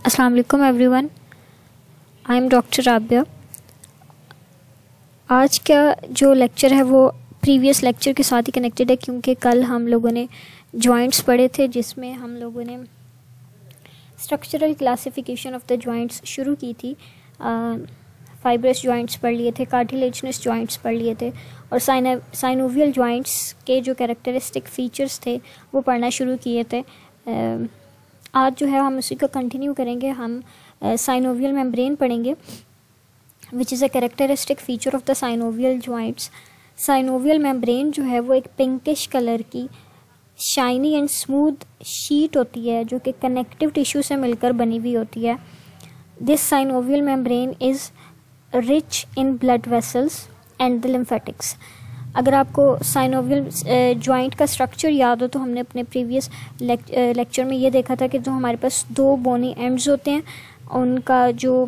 अस्सलाम वालेकुम everyone, I am doctor Rabia. आज का जो लेक्चर है वो प्रीवियस लेक्चर के साथ ही कनेक्टेड है, क्योंकि कल हम लोगों ने जॉइंट्स पढ़े थे, जिसमें हम लोगों ने structural classification of the joints शुरू की थी। फाइब्रस जॉइंट्स पढ़ लिए थे, कार्टिलेजनस जॉइंट्स पढ़ लिए थे, और साइनोवियल जॉइंट्स के जो कैरेक्टरिस्टिक फीचर्स थे वो पढ़ना शुरू किए थे। आज जो है हम उसी को कंटिन्यू करेंगे। हम साइनोवियल मेम्ब्रेन पढ़ेंगे, which is a characteristic feature of the synovial joints. Synovial membrane जो है वो एक पिंकिश कलर की शाइनी एंड स्मूथ शीट होती है, जो कि कनेक्टिव टिश्यू से मिलकर बनी हुई होती है। This synovial membrane is rich in blood vessels and the lymphatics. अगर आपको साइनोवियल जॉइंट का स्ट्रक्चर याद हो तो हमने अपने प्रीवियस लेक्चर में ये देखा था कि जो हमारे पास दो बोनी एंड्स होते हैं, उनका जो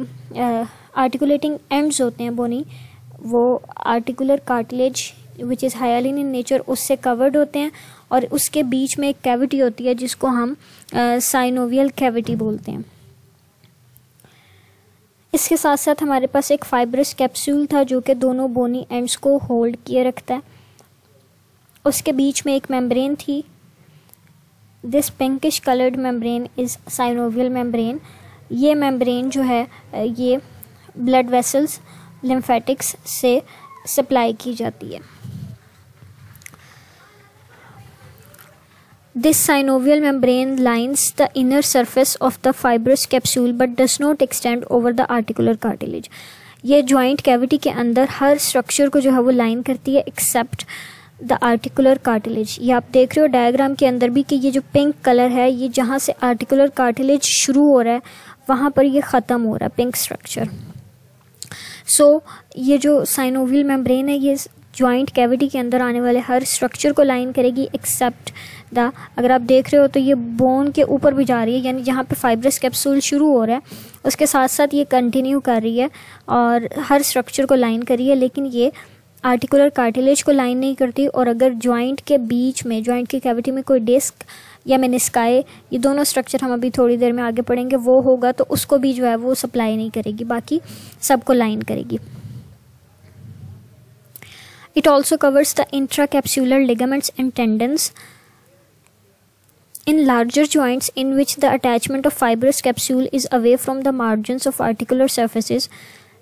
आर्टिकुलेटिंग एंड्स होते हैं बोनी, वो articular cartilage which is hyaline in nature उससे कवर्ड होते हैं, और उसके बीच में एक कैविटी होती है जिसको हम साइनोवियल कैविटी बोलते हैं। इसके साथ साथ हमारे पास एक फाइब्रस कैप्सूल था जो कि दोनों बोनी एंड्स को होल्ड किए रखता है। उसके बीच में एक मेम्ब्रेन थी। This pinkish coloured membrane is synovial membrane. ये मेम्ब्रेन जो है ये ब्लड वेसल्स, लिम्फेटिक्स से सप्लाई की जाती है। This synovial membrane lines the inner surface of the fibrous capsule but does not extend over the articular cartilage. ये joint cavity के अंदर हर structure को जो है वो line करती है except the articular cartilage। ये आप देख रहे हो डायग्राम के अंदर भी कि ये जो पिंक कलर है, ये जहाँ से articular cartilage शुरू हो रहा है वहाँ पर ये ख़त्म हो रहा है पिंक स्ट्रक्चर। सो ये जो साइनोवियल मेम्ब्रेन है ये जॉइंट कैविटी के अंदर आने वाले हर स्ट्रक्चर को लाइन करेगी एक्सेप्ट द, अगर आप देख रहे हो तो ये बोन के ऊपर भी जा रही है, यानी जहाँ पे फाइब्रस कैप्सूल शुरू हो रहा है उसके साथ साथ ये कंटिन्यू कर रही है और हर स्ट्रक्चर को लाइन कर रही है, लेकिन ये आर्टिकुलर कार्टिलेज को लाइन नहीं करती। और अगर जॉइंट के बीच में, जॉइंट की कैविटी में कोई डिस्क या मेनिस्काई, ये दोनों स्ट्रक्चर हम अभी थोड़ी देर में आगे पढ़ेंगे, वो होगा तो उसको भी जो है वो सप्लाई नहीं करेगी, बाकी सबको लाइन करेगी। It also covers the intracapsular ligaments and tendons. In larger joints in which the attachment of fibrous capsule is away from the margins of articular surfaces,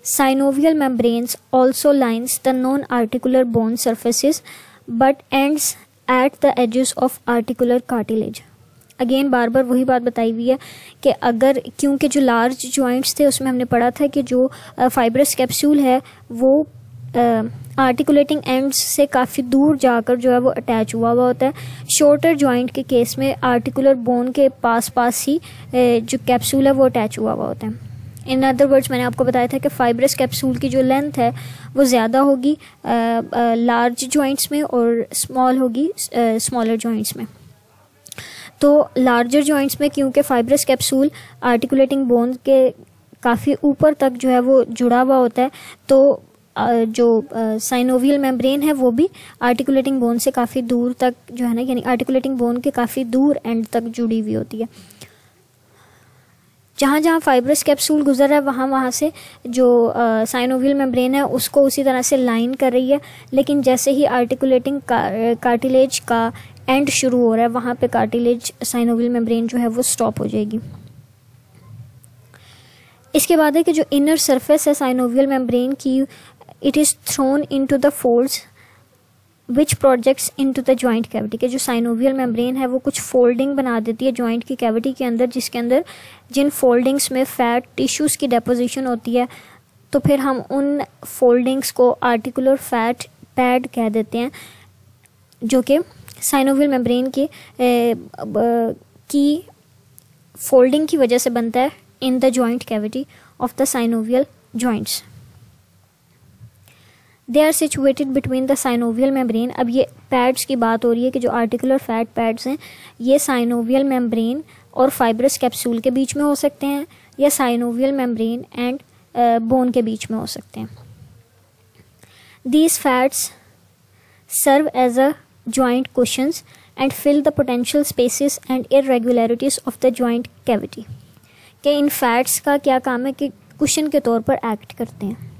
synovial membranes also lines the non-articular bone surfaces but ends at the edges of articular cartilage. Again बार बार वही बात बताई हुई है कि अगर, क्योंकि जो लार्ज जॉइंट्स थे उसमें हमने पढ़ा था कि जो फाइब्रस कैप्सूल है वो आर्टिकुलेटिंग एंड्स से काफ़ी दूर जाकर जो है वो अटैच हुआ होता है। शॉर्टर जॉइंट के केस में आर्टिकुलर बोन के पास ही जो कैप्सूल है वो अटैच हुआ होता है। इन अदर वर्ड्स मैंने आपको बताया था कि फाइब्रस कैप्सूल की जो लेंथ है वो ज़्यादा होगी लार्ज जॉइंट्स में और स्मॉल होगी स्मॉलर जॉइंट्स में। तो लार्जर जॉइंट्स में क्योंकि फाइब्रस कैप्सूल आर्टिकुलेटिंग बोन के काफ़ी ऊपर तक जो है वो जुड़ा हुआ होता है, तो जो साइनोवियल मेम्ब्रेन है वो भी आर्टिकुलेटिंग बोन से काफ़ी दूर तक जो है ना, यानी आर्टिकुलेटिंग बोन के काफ़ी दूर एंड तक जुड़ी हुई होती है। जहाँ जहाँ फाइब्रस कैप्सूल गुजर रहा है वहाँ से जो साइनोवियल मेम्ब्रेन है उसको उसी तरह से लाइन कर रही है, लेकिन जैसे ही आर्टिकुलेटिंग कार्टिलेज का एंड शुरू हो रहा है वहाँ पे कार्टिलेज साइनोवियल मेम्ब्रेन जो है वो स्टॉप हो जाएगी। इसके बाद है कि जो इनर सरफेस है साइनोवियल मेम्ब्रेन की, it is thrown into the folds which projects into the joint cavity. के जो साइनोवियल मेम्ब्रेन है वो कुछ फोल्डिंग बना देती है जॉइंट की कैविटी के अंदर, जिसके अंदर जिन फोल्डिंग्स में फैट टिश्यूज़ की डेपोजिशन होती है, तो फिर हम उन फोल्डिंग्स को आर्टिकुलर फैट पैड कह देते हैं, जो कि साइनोवियल मेम्ब्रेन की फोल्डिंग की वजह से बनता है in the joint cavity of the synovial joints. They are situated between the synovial membrane. अब ये पैड्स की बात हो रही है कि जो आर्टिकुलर फैट पैड्स हैं ये साइनोवियल मेम्ब्रेन और फाइब्रस कैप्सूल के बीच में हो सकते हैं, या साइनोवियल मेम्ब्रेन एंड बोन के बीच में हो सकते हैं। These fats serve as a joint cushions and fill the potential spaces and irregularities of the joint cavity. कि इन फैट्स का क्या काम है कि कुशन के तौर पर एक्ट करते हैं।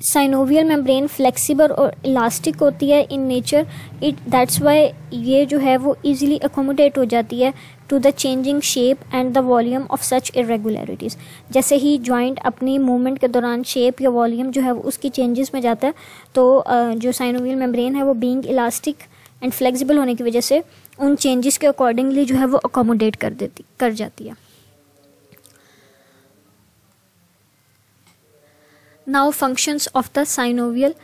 साइनोवियल मेम्ब्रेन फ्लेक्सिबल और इलास्टिक होती है इन नेचर, दैट्स वाई ये जो है वो इजीली अकोमोडेट हो जाती है to the changing shape and the volume of such irregularities. जैसे ही जॉइंट अपनी मूवमेंट के दौरान शेप या वॉल्यूम जो है वो उसकी चेंजेस में जाता है, तो जो साइनोवियल मेम्ब्रेन है वो बीइंग इलास्टिक एंड फ्लेक्सिबल होने की वजह से उन चेंजेस के अकॉर्डिंगली जो है वो अकोमोडेट कर जाती है। Now functions of the synovial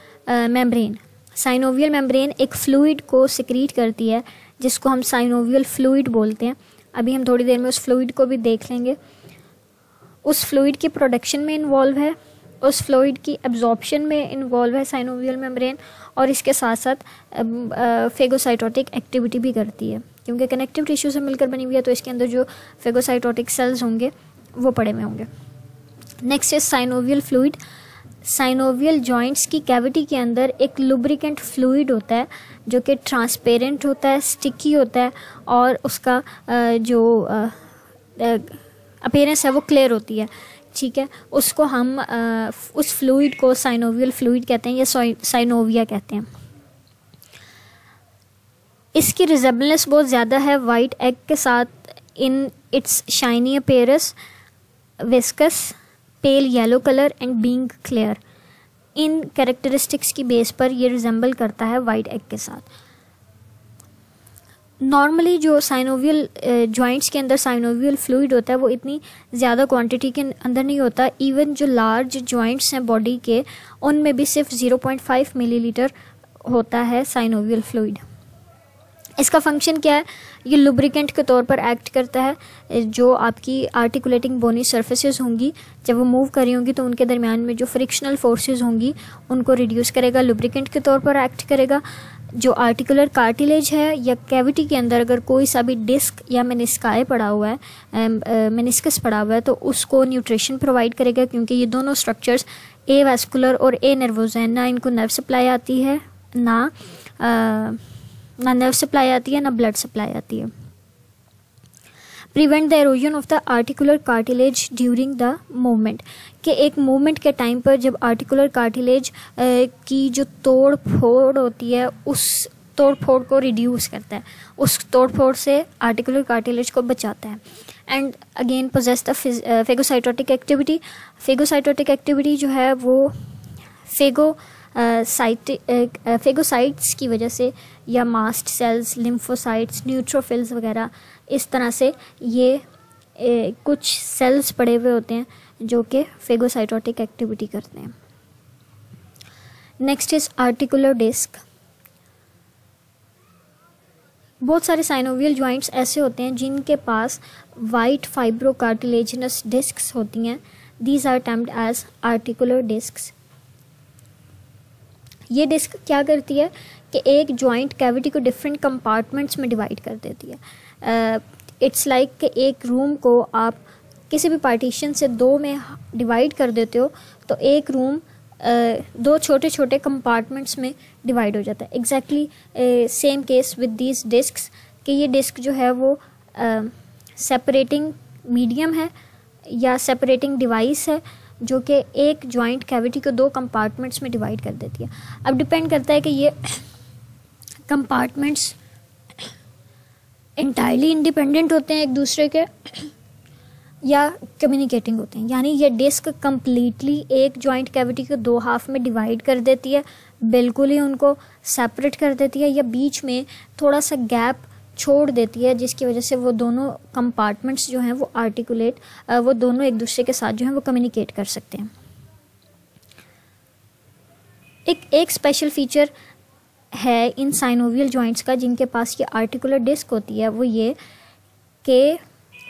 membrane. Synovial membrane एक फ्लूइड को सिक्रीट करती है जिसको हम साइनोवियल फ्लूइड बोलते हैं। अभी हम थोड़ी देर में उस फ्लूइड को भी देख लेंगे। उस फ्लूइड की प्रोडक्शन में इन्वॉल्व है, उस फ्लूइड की एब्जॉर्प्शन में इन्वॉल्व है साइनोवियल मेम्ब्रेन, और इसके साथ साथ फेगोसाइटोटिक एक्टिविटी भी करती है, क्योंकि कनेक्टिव टिश्यू से मिलकर बनी हुई है तो इसके अंदर जो फेगोसाइटोटिक सेल्स होंगे वो पड़े हुए होंगे। Next is synovial fluid. Synovial joints की कैविटी के अंदर एक लुब्रिकेंट फ्लूइड होता है जो कि ट्रांसपेरेंट होता है, स्टिकी होता है, और उसका जो अपीयरेंस है वो क्लियर होती है। ठीक है, उसको हम उस फ्लूइड को साइनोवियल फ्लूइड कहते हैं या साइनोविया कहते हैं। इसकी रिजेबलनेस बहुत ज़्यादा है वाइट एग के साथ in its shiny appearance, viscous, pale yellow colour and being clear. In characteristics की बेस पर ये रिजेंबल करता है वाइट एग के साथ। नॉर्मली जो साइनोवियल जॉइंट्स के अंदर साइनोवियल फ्लूइड होता है वो इतनी ज़्यादा क्वांटिटी के अंदर नहीं होता। इवन जो लार्ज जॉइंट्स हैं बॉडी के, उनमें भी सिर्फ 0.5 मिलीलीटर होता है साइनोवियल फ्लूइड। इसका फंक्शन क्या है? ये लुब्रिकेंट के तौर पर एक्ट करता है। जो आपकी आर्टिकुलेटिंग बोनी सर्फेसेस होंगी जब वो मूव कर रही होंगी तो उनके दरमियान में जो फ्रिक्शनल फोर्सेस होंगी उनको रिड्यूस करेगा, लुब्रिकेंट के तौर पर एक्ट करेगा। जो आर्टिकुलर कार्टिलेज है या कैविटी के अंदर अगर कोई सा भी डिस्क या मेनिस्काई पड़ा हुआ है, मेनिस्कस पड़ा हुआ है, तो उसको न्यूट्रिशन प्रोवाइड करेगा, क्योंकि ये दोनों स्ट्रक्चर्स ए वैस्कुलर और ए नर्वोज हैं। ना इनको नर्व सप्लाई आती है, ना नर्व सप्लाई आती है, ना ब्लड सप्लाई आती है। Prevent the halogen of the articular cartilage during the movement, कि एक मूवमेंट के टाइम पर जब आर्टिकुलर कार्टिलेज की जो तोड़ फोड़ होती है उस तोड़ फोड़ को रिड्यूस करता है, उस तोड़ फोड़ से आर्टिकुलर कार्टिलेज को बचाता है। And again poses the phagocytotic activity. Phagocytotic activity जो है वो फेगोसाइट्स की वजह से या मास्ट सेल्स, लिम्फोसाइट्स, न्यूट्रोफिल्स वगैरह इस तरह से ये कुछ सेल्स पड़े हुए होते हैं जो कि फेगोसाइटोटिक एक्टिविटी करते हैं। Next is articular disc. बहुत सारे साइनोवियल जॉइंट्स ऐसे होते हैं जिनके पास वाइट फाइब्रोकार्टिलेजिनस डिस्क्स होती हैं। These are termed as articular discs. ये डिस्क क्या करती है कि एक जॉइंट कैविटी को डिफरेंट कंपार्टमेंट्स में डिवाइड कर देती है। इट्स लाइक कि एक रूम को आप किसी भी पार्टीशन से दो में डिवाइड कर देते हो तो एक रूम दो छोटे छोटे कंपार्टमेंट्स में डिवाइड हो जाता है। Exactly same case with these discs, कि ये डिस्क जो है वो सेपरेटिंग मीडियम है या सेपरेटिंग डिवाइस है जो कि एक जॉइंट कैविटी को दो कंपार्टमेंट्स में डिवाइड कर देती है। अब डिपेंड करता है कि ये कंपार्टमेंट्स इंटायरली इंडिपेंडेंट होते हैं एक दूसरे के या कम्युनिकेटिंग होते हैं। यानी ये डिस्क कम्प्लीटली एक जॉइंट कैविटी को दो हाफ में डिवाइड कर देती है, बिल्कुल ही उनको सेपरेट कर देती है, या बीच में थोड़ा सा गैप छोड़ देती है जिसकी वजह से वो दोनों कंपार्टमेंट्स जो हैं वो आर्टिकुलेट, वो दोनों एक दूसरे के साथ जो हैं वो कम्युनिकेट कर सकते हैं। एक स्पेशल फीचर है इन साइनोवियल जॉइंट्स का जिनके पास ये आर्टिकुलर डिस्क होती है, वो ये कि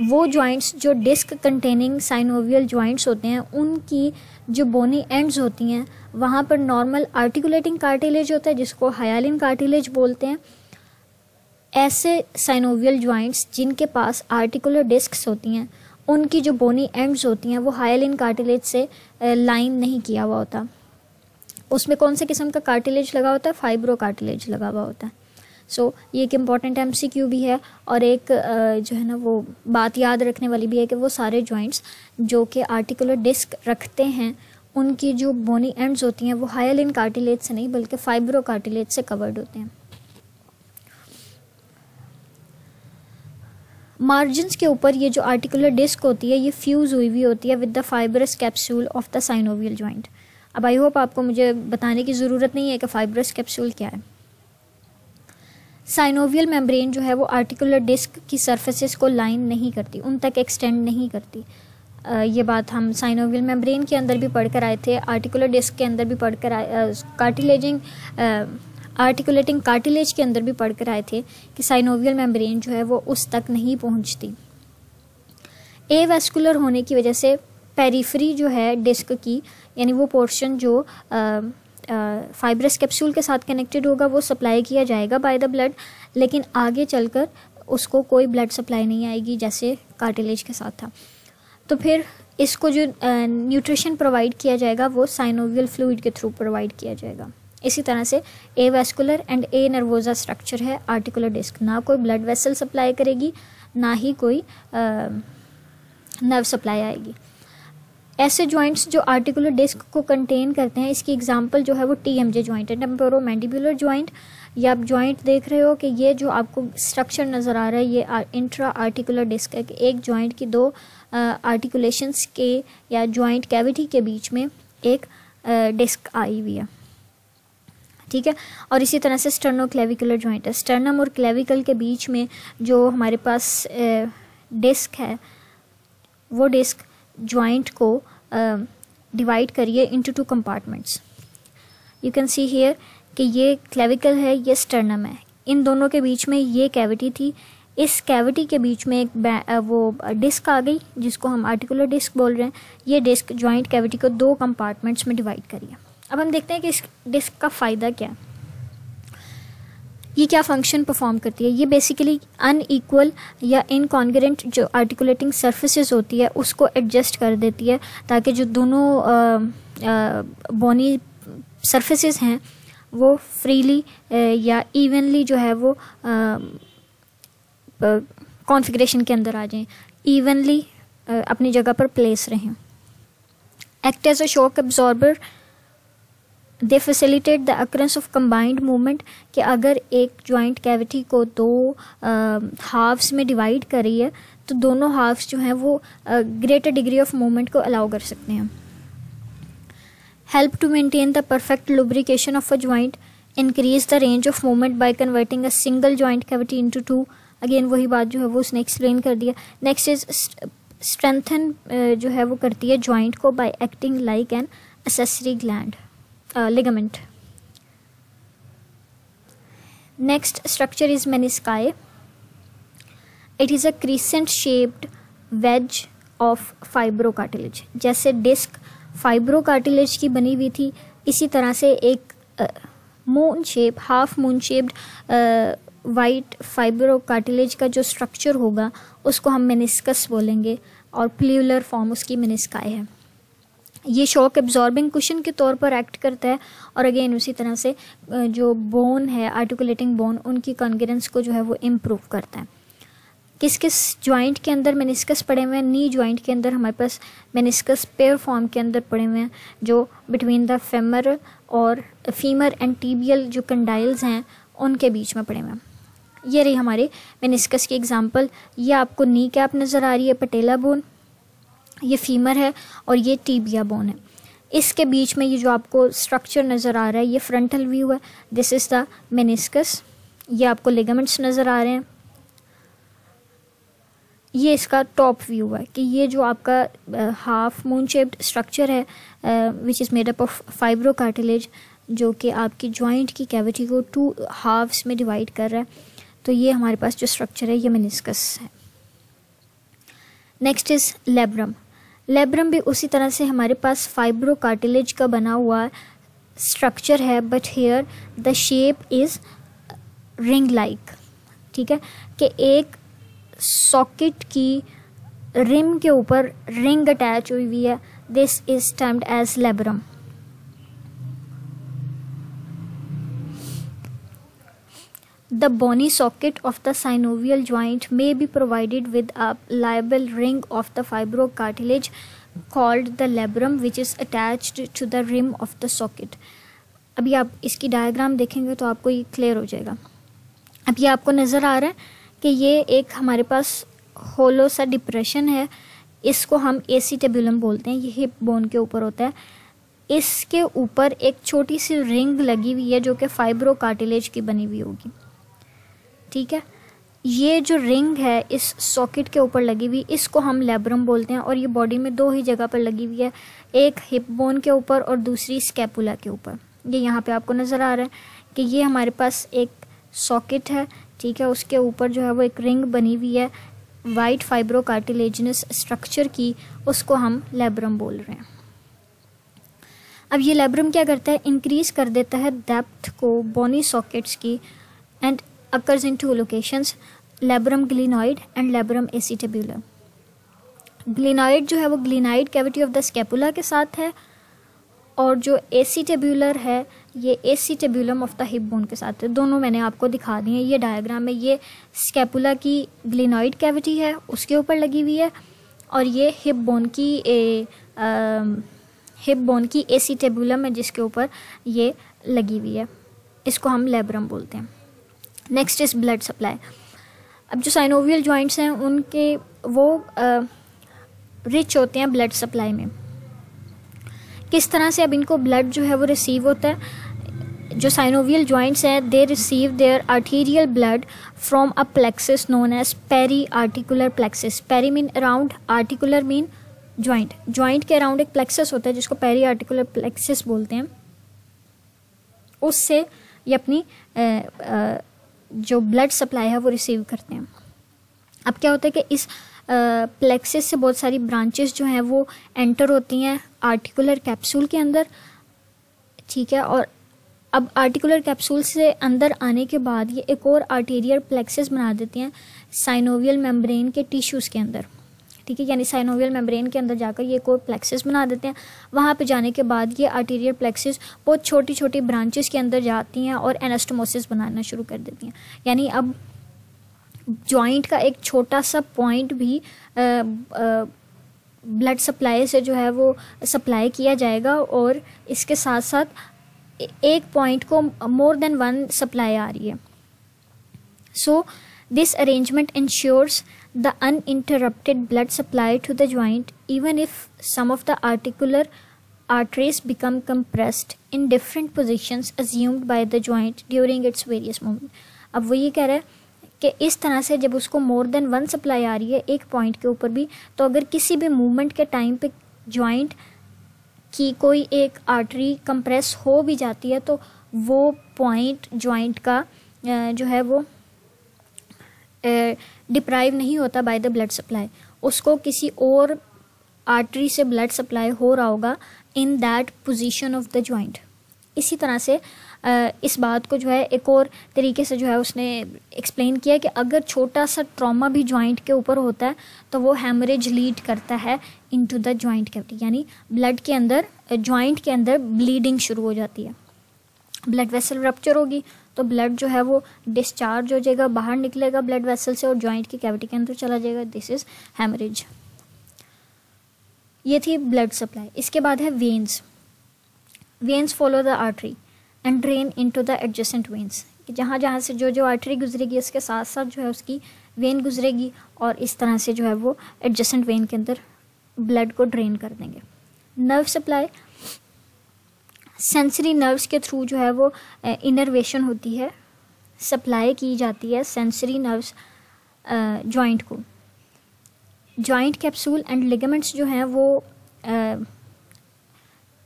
वो जॉइंट्स जो डिस्क कंटेनिंग साइनोवियल जॉइंट्स होते हैं उनकी जो बोनी एंड्स होती हैं वहाँ पर नॉर्मल आर्टिकुलेटिंग कार्टिलेज होता है जिसको हायालिन कार्टिलेज बोलते हैं। ऐसे साइनोवियल जॉइंट्स जिनके पास आर्टिकुलर डिस्क्स होती हैं उनकी जो बोनी एंड्स होती हैं वो हायालिन कार्टिलेज से लाइन नहीं किया हुआ होता। उसमें कौन से किस्म का कार्टिलेज लगा होता है? फाइब्रो कार्टिलेज लगा हुआ होता है। सो ये एक इम्पॉर्टेंट MCQ भी है और एक जो है ना वो बात याद रखने वाली भी है कि वो सारे जॉइंट्स जो कि आर्टिकुलर डिस्क रखते हैं उनकी जो बोनी एंड्स होती हैं वो हाइलिन कार्टिलेज से नहीं बल्कि फाइब्रो कार्टिलेज से कवर्ड होते हैं। मार्जिन्स के ऊपर ये जो आर्टिकुलर डिस्क होती है ये फ्यूज़ हुई होती है with the fibrous capsule of the synovial joint. अब आई होप आपको मुझे बताने की ज़रूरत नहीं है कि फाइब्रस कैप्सूल क्या है। साइनोवियल मेम्ब्रेन जो है वो आर्टिकुलर डिस्क की सर्फेसिस को लाइन नहीं करती, उन तक एक्सटेंड नहीं करती। ये बात हम साइनोवियल मेम्ब्रेन के अंदर भी पढ़ कर आए थे, आर्टिकुलर डिस्क के अंदर भी पढ़ कर आए, आर्टिकुलेटिंग कार्टिलेज के अंदर भी पढ़ कर आए थे कि साइनोवियल मेम्ब्रेन जो है वो उस तक नहीं पहुंचती। एवेस्कुलर होने की वजह से पेरिफेरी जो है डिस्क की, यानी वो पोर्शन जो फाइब्रस कैप्सूल के साथ कनेक्टेड होगा वो सप्लाई किया जाएगा बाय द ब्लड, लेकिन आगे चलकर उसको कोई ब्लड सप्लाई नहीं आएगी जैसे कार्टिलेज के साथ था। तो फिर इसको जो न्यूट्रिशन प्रोवाइड किया जाएगा वो साइनोवियल फ्लूइड के थ्रू प्रोवाइड किया जाएगा। इसी तरह से ए वेस्कुलर एंड ए नर्वोजा स्ट्रक्चर है आर्टिकुलर डिस्क, ना कोई ब्लड वेसल सप्लाई करेगी ना ही कोई नर्व सप्लाई आएगी। ऐसे जॉइंट्स जो आर्टिकुलर डिस्क को कंटेन करते हैं, इसकी एग्जांपल जो है वो TMJ जॉइंट है, टेम्पोरोमैंडिबुलर जॉइंट। ये आप जॉइंट देख रहे हो कि ये जो आपको स्ट्रक्चर नज़र आ रहा है ये इंट्रा आर्टिकुलर डिस्क है कि एक जॉइंट की दो आर्टिकुलेशंस के या जॉइंट कैविटी के बीच में एक डिस्क आई हुई है, ठीक है। और इसी तरह से स्टर्नोक्लेविकुलर जॉइंट है, स्टर्नम और क्लेविकल के बीच में जो हमारे पास डिस्क है वो डिस्क जॉइंट को डिवाइड करिए into 2 compartments. You can see here कि ये क्लेविकल है, ये स्टर्नम है, इन दोनों के बीच में ये कैविटी थी, इस कैविटी के बीच में एक वो डिस्क आ गई जिसको हम आर्टिकुलर डिस्क बोल रहे हैं। ये डिस्क जॉइंट कैविटी को 2 कंपार्टमेंट्स में डिवाइड करिए। अब हम देखते हैं कि इस डिस्क का फ़ायदा क्या है, ये क्या फंक्शन परफॉर्म करती है। ये बेसिकली अनइक्वल या इनकॉन्ग्रेंट जो आर्टिकुलेटिंग सरफेसेस होती है उसको एडजस्ट कर देती है ताकि जो दोनों बोनी सरफेसेस हैं वो फ्रीली या इवनली जो है वो कॉन्फ़िगरेशन के अंदर आ जाएं, इवनली अपनी जगह पर प्लेस रहें। Act as a shock absorber, they facilitate the occurrence of combined movement, कि अगर एक जॉइंट कैविटी को 2 हाफ्स में डिवाइड कर रही है तो दोनों हाफ्स जो हैं वो ग्रेटर डिग्री ऑफ मूवमेंट को अलाउ कर सकते हैं। Help to maintain the perfect lubrication of a joint, increase the range of movement by converting a single joint cavity into 2। Again वही बात जो है वो उसने एक्सप्लेन कर दिया। नेक्स्ट इज स्ट्रेंथन जो है वो करती है जॉइंट को bye acting like an accessory gland ligament. Next structure is menisci. It is a crescent shaped wedge of fibrocartilage. जैसे डिस्क फाइब्रोकार्टिलेज की बनी हुई थी, इसी तरह से एक moon shape, half moon shaped white fibrocartilage का जो स्ट्रक्चर होगा उसको हम मेनिस्कस बोलेंगे और प्ल्यूलर फॉर्म उसकी मेनिस्काई है। ये शॉक एब्जॉर्बिंग कुशन के तौर पर एक्ट करता है और अगेन उसी तरह से जो बोन है आर्टिकुलेटिंग बोन उनकी कॉन्ग्रेंस को जो है वो इम्प्रूव करता है। किस किस जॉइंट के अंदर मेनिस्कस पड़े हुए हैं? नी जॉइंट के अंदर हमारे पास मेनिस्कस पेयर फॉर्म के अंदर पड़े हुए हैं जो बिटवीन द फेमर और फीमर एंड टीबियल जो कंडाइल्स हैं उनके बीच में पड़े हुए हैं। ये रही हमारे मेनिस्कस की एग्जांपल। ये आपको नी कैप नज़र आ रही है, पटेला बोन, ये फीमर है और ये टीबिया बोन है। इसके बीच में ये जो आपको स्ट्रक्चर नज़र आ रहा है ये फ्रंटल व्यू है, दिस इज़ द मेनिस्कस। ये आपको लिगामेंट्स नज़र आ रहे हैं, ये इसका टॉप व्यू है कि ये जो आपका हाफ मून शेप्ड स्ट्रक्चर है which is made up of fibrocartilage जो कि आपकी जॉइंट की कैविटी को 2 हाफ्स में डिवाइड कर रहा है। तो ये हमारे पास जो स्ट्रक्चर है ये मेनिस्कस है। Next is labrum. लेब्रम भी उसी तरह से हमारे पास फाइब्रोकार्टिलेज का बना हुआ स्ट्रक्चर है, but here the shape is ring like, ठीक है, कि एक सॉकेट की रिम के ऊपर रिंग अटैच हुई हुई है। This is termed as labrum. The bony socket of the synovial joint may be provided with a pliable ring of the fibrocartilage called the labrum which is attached to the rim of the socket. अभी आप इसकी diagram देखेंगे तो आपको ये clear हो जाएगा। अब ये आपको नज़र आ रहा है कि ये एक हमारे पास होलो सा डिप्रेशन है, इसको हम एसीटेबुलम बोलते हैं, ये हिप बोन के ऊपर होता है। इसके ऊपर एक छोटी सी रिंग लगी हुई है जो कि फाइब्रोकार्टिलेज की बनी हुई होगी, ठीक है। ये जो रिंग है इस सॉकेट के ऊपर लगी हुई, इसको हम लैब्रम बोलते हैं और ये बॉडी में दो ही जगह पर लगी हुई है, एक हिप बोन के ऊपर और दूसरी स्कैपुला के ऊपर। ये यहाँ पे आपको नज़र आ रहा है कि ये हमारे पास एक सॉकेट है, ठीक है, उसके ऊपर जो है वो एक रिंग बनी हुई है वाइट फाइब्रोकार्टिलेजिनस स्ट्रक्चर की, उसको हम लैब्रम बोल रहे हैं। अब ये लैब्रम क्या करता है, इंक्रीज कर देता है डेप्थ को बोनी सॉकेट्स की and occurs in two locations, labrum glenoid and labrum acetabular. Glenoid जो है वो glenoid cavity of the scapula के साथ है और जो एसीटेबुलर है ये एसीटेबुलम ऑफ द हिप बोन के साथ है। दोनों मैंने आपको दिखा दिए हैं ये डायग्राम में। ये स्कैपुला की ग्लिनॉइड कैविटी है उसके ऊपर लगी हुई है और ये हिप बोन की एसीटेबुलम है जिसके ऊपर ये लगी हुई है, इसको हम लैब्रम बोलते हैं। Next is blood supply. अब जो साइनोवियल जॉइंट्स हैं उनके वो रिच होते हैं ब्लड सप्लाई में। किस तरह से अब इनको ब्लड जो है वो रिसीव होता है, जो साइनोवियल जॉइंट्स हैं they receive their arterial blood from a plexus known as peri articular plexus. Peri mean around, articular mean joint, joint के अराउंड एक प्लेक्सिस होता है जिसको पेरी आर्टिकुलर प्लेक्सिस बोलते हैं। उससे ये अपनी जो ब्लड सप्लाई है वो रिसीव करते हैं। अब क्या होता है कि इस प्लेक्सिस से बहुत सारी ब्रांचेस जो हैं वो एंटर होती हैं आर्टिकुलर कैप्सूल के अंदर, ठीक है। और अब आर्टिकुलर कैप्सूल से अंदर आने के बाद ये एक और आर्टीरियर प्लेक्सिस बना देती हैं साइनोवियल मेम्ब्रेन के टिश्यूज़ के अंदर, ठीक है। यानी साइनोवियल मेम्ब्रेन के अंदर जाकर ये एक और प्लेक्सिस बना देते हैं। वहाँ पे जाने के बाद ये आर्टीरियर प्लेक्सिस बहुत छोटी छोटी ब्रांचेस के अंदर जाती हैं और एनास्टोमोसिस बनाना शुरू कर देती हैं। यानी अब जॉइंट का एक छोटा सा पॉइंट भी ब्लड सप्लाई से जो है वो सप्लाई किया जाएगा और इसके साथ साथ एक पॉइंट को मोर देन वन सप्लाई आ रही है। So this arrangement ensures the uninterrupted blood supply to the joint even if some of the articular arteries become compressed in different positions assumed by the joint during its various movement। अब वो ये कह रहा है कि इस तरह से जब उसको मोर देन वन सप्लाई आ रही है एक पॉइंट के ऊपर भी, तो अगर किसी भी मूवमेंट के टाइम पे जॉइंट की कोई एक आर्टरी कंप्रेस हो भी जाती है तो वो पॉइंट जॉइंट का जो है वो डिप्राइव नहीं होता बाय द ब्लड सप्लाई, उसको किसी और आर्टरी से ब्लड सप्लाई हो रहा होगा in that position of the joint. इसी तरह से इस बात को जो है एक और तरीके से जो है उसने एक्सप्लेन किया कि अगर छोटा सा ट्रॉमा भी जॉइंट के ऊपर होता है तो वो हैमरेज लीड करता है इनटू द जॉइंट कैविटी, यानी ब्लड के अंदर जॉइंट के अंदर ब्लीडिंग शुरू हो जाती है। ब्लड वेसल रप्चर होगी तो ब्लड जो है वो डिस्चार्ज हो जाएगा, बाहर निकलेगा ब्लड वेसल से और जॉइंट की कैविटी के अंदर चला जाएगा। This is haemorrhage. ये थी ब्लड सप्लाई। इसके बाद है veins. Veins follow the artery and drain into the adjacent veins. जहाँ जहाँ से जो जो आर्टरी गुजरेगी उसके साथ साथ जो है उसकी वेन गुजरेगी और इस तरह से जो है वो एडजेसेंट वेन के अंदर ब्लड को ड्रेन कर देंगे। नर्व सप्लाई, सेंसरी नर्व्स के थ्रू जो है वो इनर्वेशन होती है, सप्लाई की जाती है सेंसरी नर्व्स जॉइंट को। जॉइंट कैप्सूल एंड लिगामेंट्स जो हैं वो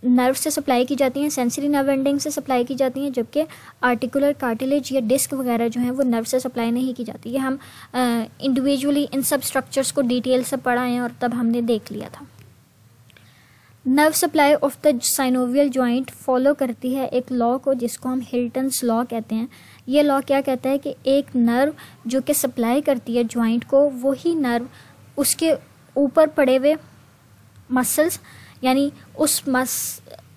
नर्व से सप्लाई की जाती हैं, सेंसरी नर्व एंडिंग से सप्लाई की जाती हैं, जबकि आर्टिकुलर कार्टिलेज या डिस्क वगैरह जो हैं वो नर्व से सप्लाई नहीं की जाती। ये हम इंडिविजुअली इन सब स्ट्रक्चर्स को डिटेल से पढ़ा है और तब हमने देख लिया था। Nerve supply of the synovial joint follow करती है एक लॉ को जिसको हम हिल्टन्स लॉ कहते हैं। ये लॉ क्या कहता है कि एक नर्व जो कि सप्लाई करती है जॉइंट को, वही नर्व उसके ऊपर पड़े हुए मसल्स, यानी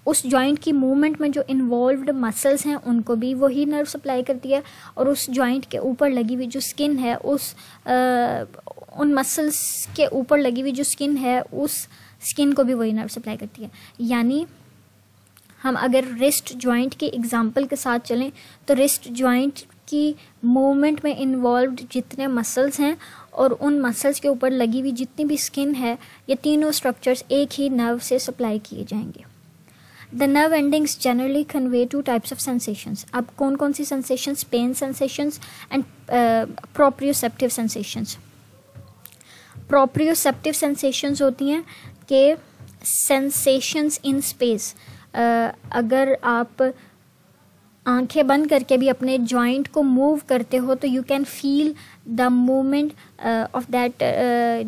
उस जॉइंट की मूवमेंट में जो इन्वॉल्व्ड मसल्स हैं उनको भी वही नर्व सप्लाई करती है, और उस जॉइंट के ऊपर लगी हुई जो स्किन है उन मसल्स के ऊपर लगी हुई जो स्किन है उस स्किन को भी वही नर्व सप्लाई करती है। यानी हम अगर रिस्ट जॉइंट के एग्जांपल के साथ चलें तो रिस्ट जॉइंट की मूवमेंट में इन्वॉल्व्ड जितने मसल्स हैं और उन मसल्स के ऊपर लगी हुई जितनी भी स्किन है, ये तीनों स्ट्रक्चर्स एक ही नर्व से सप्लाई किए जाएंगे। The nerve endings generally convey two types of sensations. अब कौन कौन सी sensations? Pain sensations and proprioceptive sensations. Proprioceptive sensations होती हैं कि सेंसेशंस इन स्पेस। अगर आप आंखें बंद करके भी अपने जॉइंट को मूव करते हो तो you can feel the movement of that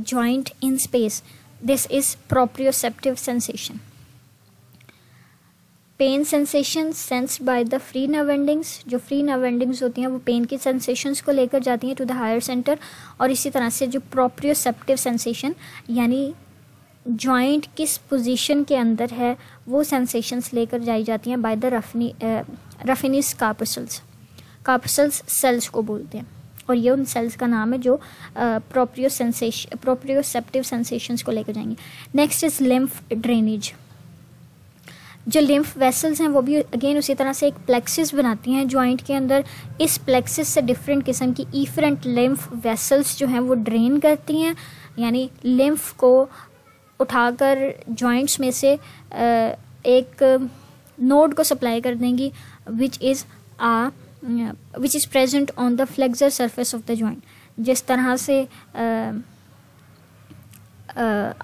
joint in space. This is proprioceptive sensation. Pain sensation sensed by the free nerve endings. जो फ्री नर्व एंडिंग्स होती हैं वो पेन की सेंसेशंस को लेकर जाती हैं टू द हायर सेंटर, और इसी तरह से जो प्रोप्रियोसेप्टिव सेंसेशन यानी जॉइंट किस पोजीशन के अंदर है वो सेंसेशंस लेकर जाई जाती हैं by the Ruffini's corpuscles. Corpuscles cells को बोलते हैं, और ये उन सेल्स का नाम है जो प्रोप्रियोसेप्टिव सेंसेशंस को लेकर जाएंगे। Next is lymph drainage. जो लिम्फ वेसल्स हैं वो भी अगेन उसी तरह से एक प्लेक्सिस बनाती हैं जॉइंट के अंदर। इस प्लेक्सिस से डिफरेंट किस्म की इफरेंट लिम्फ वेसल्स जो हैं वो ड्रेन करती हैं, यानी लिम्फ को उठाकर जॉइंट्स में से एक नोड को सप्लाई कर देंगी which is present on the flexor surface of the joint. जिस तरह से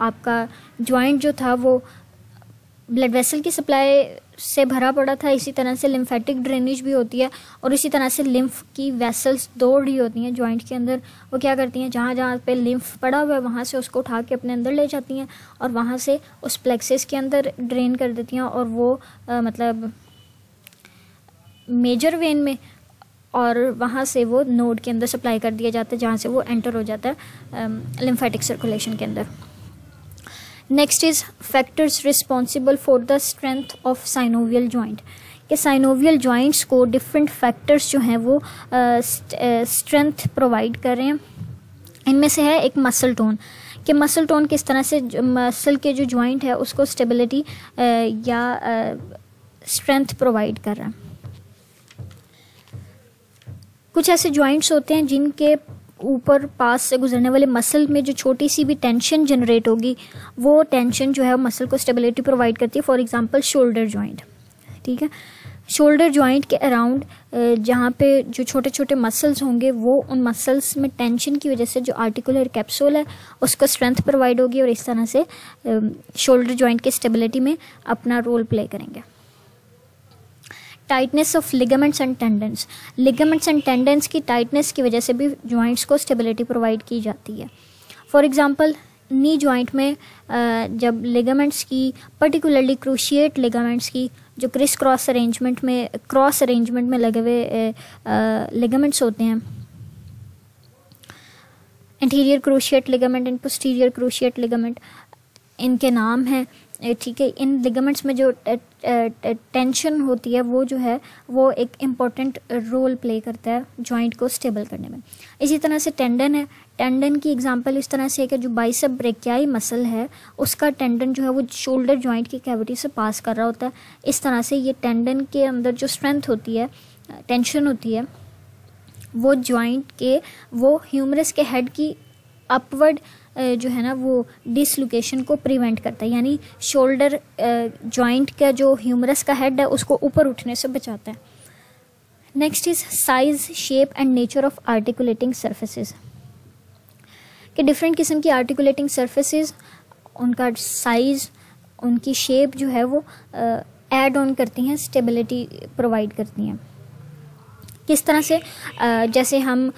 आपका जॉइंट जो था वो ब्लड वेसल की सप्लाई से भरा पड़ा था, इसी तरह से लिम्फेटिक ड्रेनेज भी होती है, और इसी तरह से लिम्फ की वेसल्स दौड़ रही होती हैं जॉइंट के अंदर। वो क्या करती हैं, जहाँ जहाँ पे लिम्फ पड़ा हुआ है वहाँ से उसको उठा के अपने अंदर ले जाती हैं और वहाँ से उस प्लेक्सिस के अंदर ड्रेन कर देती हैं, और वो मतलब मेजर वेन में, और वहाँ से वो नोड के अंदर सप्लाई कर दिया जाता है जहाँ से वो एंटर हो जाता है लिम्फेटिक सर्कुलेशन के अंदर। Next is factors responsible for the strength of synovial joint. कि साइनोवियल जॉइंट्स को डिफरेंट फैक्टर्स जो हैं वो स्ट्रेंथ प्रोवाइड कर रहे हैं। इनमें से है एक मसल टोन, कि मसल टोन किस तरह से मसल के जो जॉइंट है उसको स्टेबिलिटी या स्ट्रेंथ प्रोवाइड कर रहा है। कुछ ऐसे जॉइंट्स होते हैं जिनके ऊपर पास से गुजरने वाले मसल में जो छोटी सी भी टेंशन जनरेट होगी वो टेंशन जो है मसल को स्टेबिलिटी प्रोवाइड करती है। फॉर एग्जांपल शोल्डर जॉइंट, ठीक है। शोल्डर जॉइंट के अराउंड जहाँ पे जो छोटे छोटे मसल्स होंगे वो उन मसल्स में टेंशन की वजह से जो आर्टिकुलर कैप्सूल है उसको स्ट्रेंथ प्रोवाइड होगी, और इस तरह से शोल्डर जॉइंट की स्टेबिलिटी में अपना रोल प्ले करेंगे। Tightness of ligaments and tendons. Ligaments and tendons की टाइटनेस की वजह से भी जॉइंट्स को स्टेबिलिटी प्रोवाइड की जाती है। फॉर एग्जांपल नी जॉइंट में जब लिगामेंट्स की, पर्टिकुलरली क्रूशिएट लिगामेंट्स की जो क्रॉस अरेंजमेंट में लगे हुए लिगामेंट्स होते हैं, interior cruciate ligament and posterior cruciate ligament इनके नाम हैं, ठीक है। इन लिगामेंट्स में जो टेंशन होती है वो जो है वो एक इम्पॉर्टेंट रोल प्ले करता है जॉइंट को स्टेबल करने में। इसी तरह से टेंडन है। टेंडन की एग्जांपल इस तरह से है कि जो बाइसेप ब्रेकियाई मसल है उसका टेंडन जो है वो शोल्डर जॉइंट की कैविटी से पास कर रहा होता है। इस तरह से ये टेंडन के अंदर जो स्ट्रेंथ होती है, टेंशन होती है, वो जॉइंट के, वो ह्यूमरस के हेड की अपवर्ड जो है ना वो डिसलोकेशन को प्रिवेंट करता है, यानी शोल्डर जॉइंट का जो ह्यूमरस का हेड है उसको ऊपर उठने से बचाता है। Next is size, shape and nature of articulating surfaces. कि डिफरेंट किस्म की आर्टिकुलेटिंग सरफेसेस, उनका साइज, उनकी शेप जो है वो ऐड ऑन करती हैं, स्टेबिलिटी प्रोवाइड करती हैं। किस तरह से, जैसे हम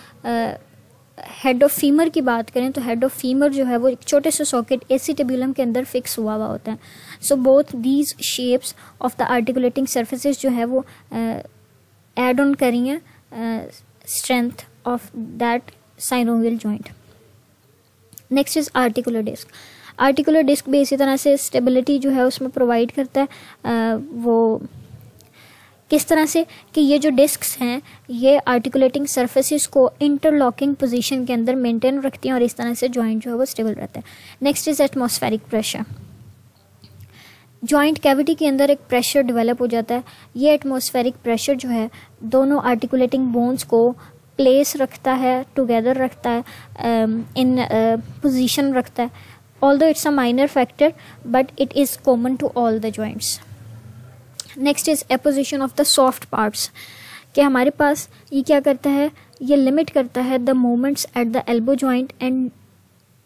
हेड ऑफ फीमर की बात करें तो हेड ऑफ फीमर जो है वो एक छोटे से सॉकेट एसिटेब्यूलम के अंदर फिक्स हुआ होता है। So both these shapes of the articulating surfaces जो है वो एड ऑन करी हैं strength of that synovial joint. Next is articular disc. Articular disc भी इसी तरह से स्टेबिलिटी जो है उसमें प्रोवाइड करता है। वो किस तरह से कि ये जो डिस्क्स हैं ये आर्टिकुलेटिंग सरफेसेस को इंटरलॉकिंग पोजीशन के अंदर मेंटेन रखती हैं और इस तरह से जॉइंट जो है वो स्टेबल रहता है। Next is atmospheric pressure. Joint cavity के अंदर एक प्रेशर डेवलप हो जाता है। ये एटमॉस्फेरिक प्रेशर जो है दोनों आर्टिकुलेटिंग बोन्स को प्लेस रखता है, टुगेदर रखता है, इन पोजीशन रखता है। Although it's a minor factor but it is common to all the joints. Next is apposition of the soft parts, कि हमारे पास ये क्या करता है, ये लिमिट करता है the movements at the elbow joint and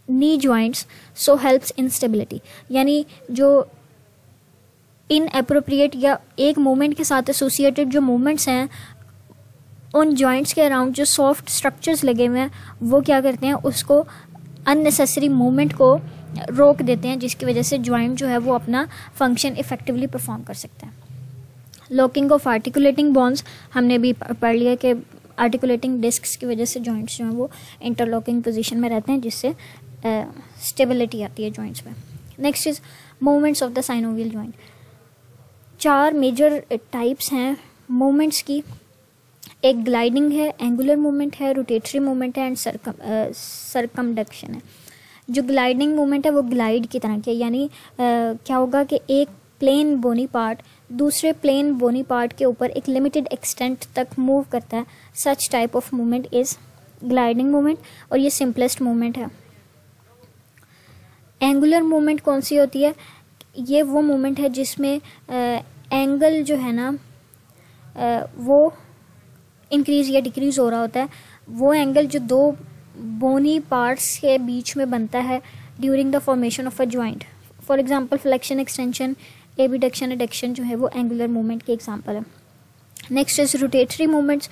knee joints, so helps in stability. यानी जो इनएप्रोप्रिएट या एक मूवमेंट के साथ एसोसिएटेड जो मूवमेंट्स हैं उन जॉइंट्स के अराउंड जो सॉफ्ट स्ट्रक्चर्स लगे हुए हैं वो क्या करते हैं, उसको अननेसेसरी मूवमेंट को रोक देते हैं, जिसकी वजह से जॉइंट जो है वो अपना फंक्शन इफेक्टिवली परफॉर्म कर सकता है। लॉकिंग ऑफ आर्टिकुलेटिंग बॉन्ड्स हमने भी पढ़ लिया कि आर्टिकुलेटिंग डिस्क्स की वजह से जॉइंट्स जो हैं वो इंटरलॉकिंग पोजीशन में रहते हैं, जिससे स्टेबिलिटी आती है जॉइंट्स में। Next is movements of the synovial joint. 4 major types हैं मूवमेंट्स की। एक ग्लाइडिंग है, एंगुलर मूवमेंट है, रोटेटरी मूवमेंट है एंड सरकमडक्शन है। जो ग्लाइडिंग मूवमेंट है वो ग्लाइड की तरह की है, यानी क्या होगा कि एक प्लेन बोनी पार्ट दूसरे प्लेन बोनी पार्ट के ऊपर एक लिमिटेड एक्सटेंट तक मूव करता है। Such type of movement is gliding movement और ये सिंपलेस्ट मूवमेंट है। एंगुलर मूवमेंट कौन सी होती है, ये वो मूवमेंट है जिसमें एंगल जो है ना वो इंक्रीज या डिक्रीज हो रहा होता है। वो एंगल जो 2 बोनी पार्ट्स के बीच में बनता है during the formation of a joint. For example flexion, extension, abduction, adduction जो है वो एंगुलर मूवमेंट के एग्जांपल है। Next is rotatory movements.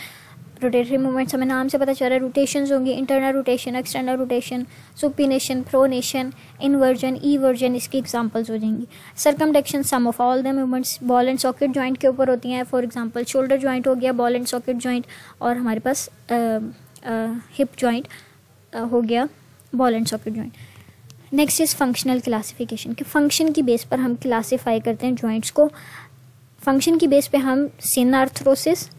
Rotatory movements हमें नाम से पता चल रहा है, रोटेशंस होंगी, internal rotation, external rotation, supination, pronation, inversion, eversion, इसकी एग्जांपल्स हो जाएंगी। Circumduction sum of all the movements ball and socket joint के ऊपर होती हैं। फॉर एग्जांपल शोल्डर जॉइंट हो गया, बॉल एंड सॉकेट जॉइंट, और हमारे पास हिप जॉइंट हो गया, ball and socket joint. Next is functional classification, कि फंक्शन की बेस पर हम क्लासीफाई करते हैं जॉइंट्स को। फंक्शन की बेस पे हम सिनआर्थरोसिस,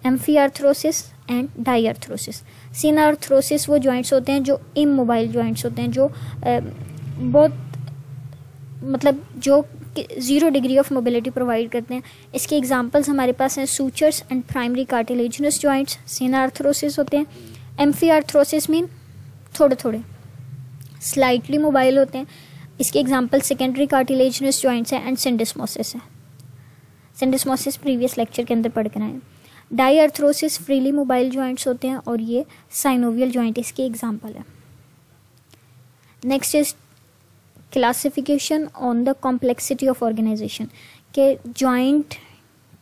एम्फीआर्थरोसिस एंड डाईआर्थरोसिस। सिनआर्थरोसिस वो जॉइंट्स होते हैं जो इमोबाइल जॉइंट्स होते हैं, जो बहुत मतलब जो 0 डिग्री ऑफ मोबिलिटी प्रोवाइड करते हैं। इसके एग्जांपल्स हमारे पास हैं sutures and primary cartilaginous joints synarthrosis होते हैं। एम्फीआर्थरोसिस मीन थोड़े थोड़े स्लाइटली मोबाइल होते हैं। इसके एग्जांपल सेकेंडरी कार्टिलेजिनस जॉइंट्स हैं एंड सिंडेस्मोसिस है। सिंडेस्मोसिस प्रीवियस लेक्चर के अंदर पढ़ कर आए। डाईआर्थरोसिस फ्रीली मोबाइल जॉइंट्स होते हैं और ये साइनोवियल जॉइंट इसके एग्जांपल है। Next is classification on the complexity of organization, के जॉइंट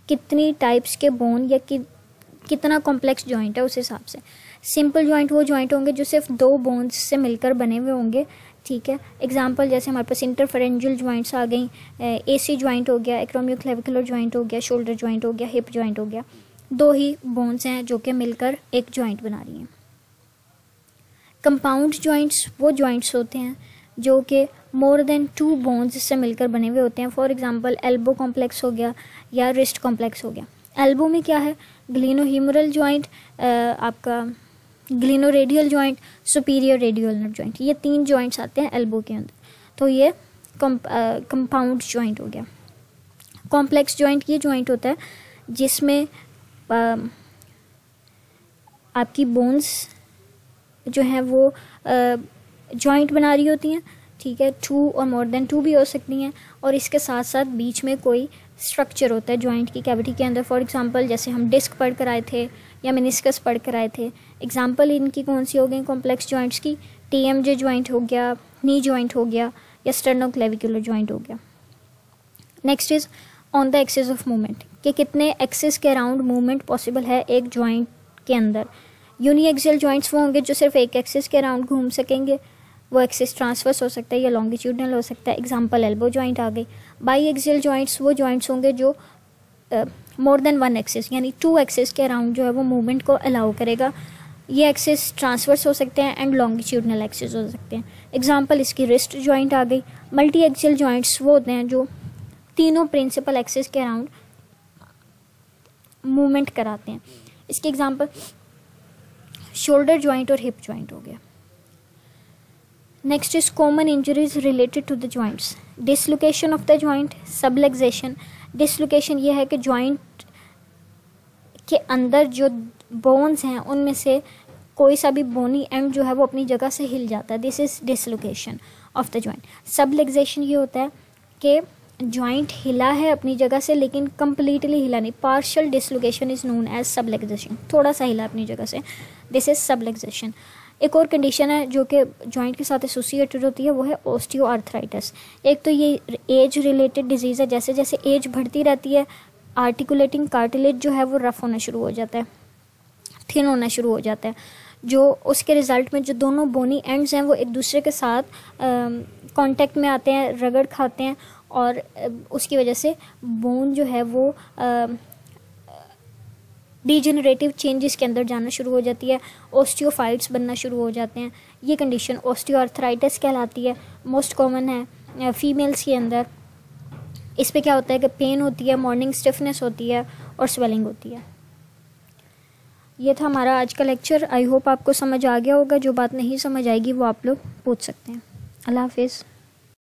कितनी टाइप्स के बोन या कितना कॉम्प्लेक्स जॉइंट है उस हिसाब से। सिंपल जॉइंट वो जॉइंट होंगे जो सिर्फ 2 बोन्स से मिलकर बने हुए होंगे, ठीक है। एग्जांपल जैसे हमारे पास इंटरफेरेंजियल जॉइंट्स आ गई, एसी जॉइंट हो गया, एक्रोमियोक्लेविकुलर जॉइंट हो गया, शोल्डर जॉइंट हो गया, हिप जॉइंट हो गया। 2 ही बोन्स हैं जो कि मिलकर एक जॉइंट बना रही हैं। कंपाउंड जॉइंट्स वो जॉइंट्स होते हैं जो कि मोर देन 2 बोन्स से मिलकर बने हुए होते हैं। फॉर एग्जांपल एल्बो कॉम्प्लेक्स हो गया या रिस्ट कॉम्प्लेक्स हो गया। एल्बो में क्या है, ग्लिनोह्यूमरल जॉइंट, आपका ग्लिनोरेडियल जॉइंट, सुपीरियर रेडियोल्नर जॉइंट, ये 3 जॉइंट्स आते हैं एल्बो के अंदर, तो ये कंपाउंड जॉइंट हो गया। कॉम्प्लेक्स जॉइंट ये जॉइंट होता है जिसमें आपकी बोन्स जो हैं वो जॉइंट बना रही होती हैं, ठीक है। 2 और मोर देन 2 भी हो सकती हैं, और इसके साथ साथ बीच में कोई स्ट्रक्चर होता है जॉइंट की कैविटी के अंदर। फॉर एग्जांपल जैसे हम डिस्क पढ़ कर आए थे या मेनिस्कस पढ़ कर आए थे। एग्जांपल इनकी कौन सी हो गई कॉम्प्लेक्स जॉइंट्स की, TMJ जॉइंट हो गया, नी जॉइंट हो गया या स्टर्नोक्लेविकुलर जॉइंट हो गया। Next is on the axis of movement, कि कितने एक्सिस के अराउंड मूवमेंट पॉसिबल है एक जॉइंट के अंदर। यूनिएक्सियल जॉइंट्स वो होंगे जो सिर्फ एक एक्सिस के अराउंड घूम सकेंगे, वो एक्सिस ट्रांसवर्स हो सकता है या लॉन्गिट्यूडनल हो सकता है। एग्जांपल एल्बो जॉइंट आ गई। बाई एक्सियल जॉइंट्स वो जॉइंट्स होंगे जो मोर देन 1 एक्सिस यानी 2 एक्सिस के अराउंड जो है वो मूवमेंट को अलाउ करेगा। ये एक्सेस ट्रांसवर्स हो सकते हैं एंड लॉन्गिट्यूडनल एक्सेस हो सकते हैं। एग्जांपल इसकी रिस्ट जॉइंट आ गई। मल्टी एक्सियल जॉइंट्स वो होते हैं जो तीनों प्रिंसिपल एक्सेस के अराउंड मूवमेंट कराते हैं। इसके एग्जांपल शोल्डर जॉइंट और हिप जॉइंट हो गया। Next is common injuries related to the joints. Dislocation of the joint, subluxation. Dislocation ये है कि जॉइंट के अंदर जो बोन्स हैं उनमें से कोई सा भी बोनी एंड जो है वो अपनी जगह से हिल जाता है, this is dislocation of the joint. Subluxation ये होता है कि जॉइंट हिला है अपनी जगह से लेकिन कंप्लीटली हिला नहीं, partial dislocation is known as subluxation, थोड़ा सा हिला अपनी जगह से, दिस इज सबलक्सेशन। एक और कंडीशन है जो कि जॉइंट के साथ एसोसिएटेड होती है, वो है ऑस्टियोआर्थराइटिस। एक तो ये एज रिलेटेड डिजीज़ है, जैसे जैसे एज बढ़ती रहती है आर्टिकुलेटिंग कार्टिलेज जो है वो रफ होना शुरू हो जाता है, थिन होना शुरू हो जाता है, जो उसके रिज़ल्ट में जो दोनों बोनी एंड्स हैं वो एक दूसरे के साथ कांटेक्ट में आते हैं, रगड़ खाते हैं और उसकी वजह से बोन जो है वो डिजेनरेटिव चेंजेस के अंदर जाना शुरू हो जाती है, ऑस्टियोफाइट्स बनना शुरू हो जाते हैं। ये कंडीशन ऑस्टियोआर्थराइटिस कहलाती है, मोस्ट कॉमन है फीमेल्स के अंदर। इस पे क्या होता है कि पेन होती है, मॉर्निंग स्टिफनेस होती है और स्वेलिंग होती है। ये था हमारा आज का लेक्चर। आई होप आपको समझ आ गया होगा। जो बात नहीं समझ आएगी वो आप लोग पूछ सकते हैं। अल्लाह हाफिज़।